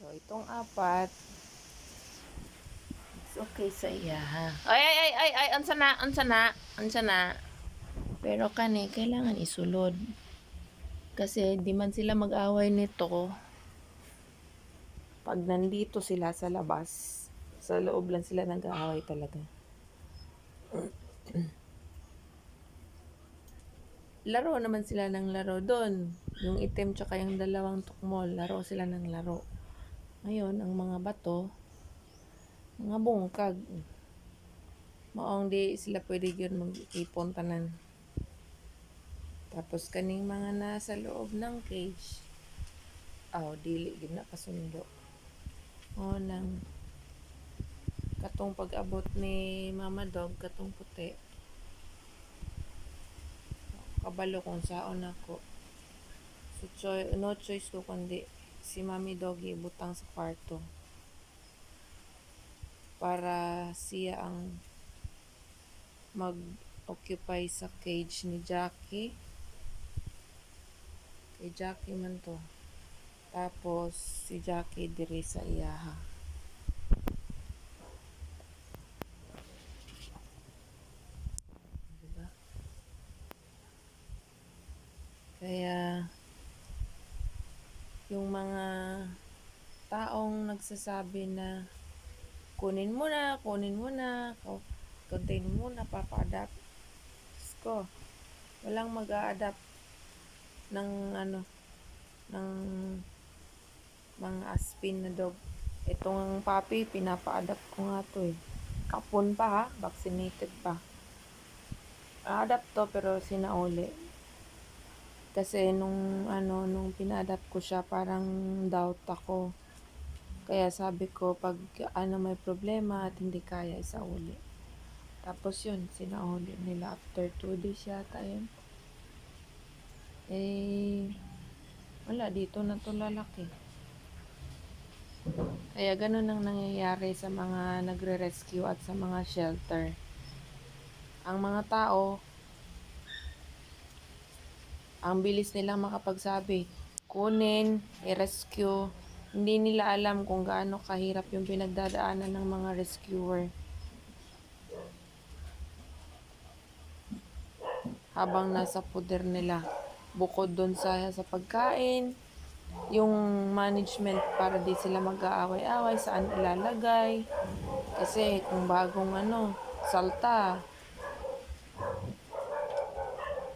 So, itong apat, it's okay sa iya, ha? Ay, unsa na. Pero kani, kailangan isulod. Kasi, di man sila mag-away nito. Pag nandito sila sa labas, sa loob lang sila nag-aaway talaga. Laro naman sila ng laro doon. Yung itim tsaka yung dalawang tukmol, laro sila ng laro. Ngayon, ang mga bato, mga bungkag. Maong di sila pwede yun mag-ipon tanan. Tapos kaning mga nasa loob ng cage, dili gid na kasundo. O nang katong pag-abot ni Mama Dog, katong puti. Kabalo kung saon ako. So, no choice ko kundi si Mami Doggy butang sa kwarto. Para siya ang mag-occupy sa cage ni Jackie. Kay Jackie man to. Tapos, si Jackie diri sa iyaha. Diba? Kaya, yung mga taong nagsasabi na kunin mo na, contain mo na, papa-adapt. Ko, walang mag-a-adapt ng ng mga aspin na dog. Itong puppy, pinapa-adapt ko nga to eh. Kapon pa ha, vaccinated pa. A-adapt to pero sinauli. Kasi nung pina-adapt ko siya, parang doubt ako. Kaya sabi ko, pag may problema at hindi kaya, isauli. Tapos yun, sinauli nila after 2 days yata yun. Wala, dito na to lalaki. Kaya ganun ang nangyayari sa mga nagre-rescue at sa mga shelter. Ang mga tao, ang bilis nilang makapagsabi, kunin, i-rescue. Hindi nila alam kung gaano kahirap yung pinagdadaanan ng mga rescuer. Habang nasa puder nila. Bukod doon sa pagkain, yung management para di sila mag-aaway-away, saan ilalagay. Kasi kung bagong salta,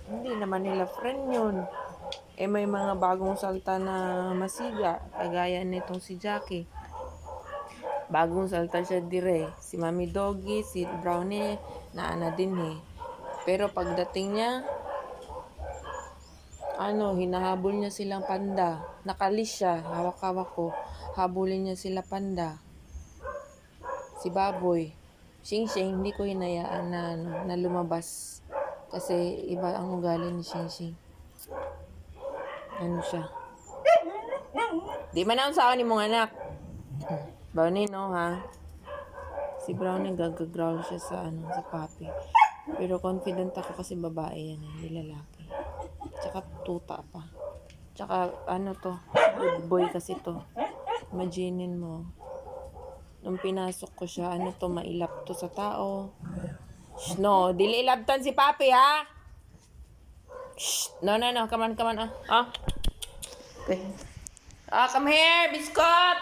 hindi naman nila friend yun. May mga bagong salta na masiga, kagaya nitong si Jackie. Bagong salta siya dire. Si Mami Doggy, si Brownie, naana din eh. Pero pagdating niya, hinahabol niya silang panda. Nakalis siya, hawak-hawak ko. Habulin niya sila panda. Si Baboy. Shing-Shing, hindi ko hinayaan na lumabas. Kasi iba ang ugali ni Shing-Shing. Siya. Di man ang sa ni mong anak. Brownie, no, ha? Si Brownie gagagrowl siya sa puppy. Pero confident ako kasi babae yan, hindi lalaki. Tsaka tuta pa. Tsaka to, good boy kasi to. Imaginin mo. Nung pinasok ko siya, mailap to sa tao. Shh, no, dili ilabtan si papi, ha? Shh, no, come on, Okay. Come here, biscuit!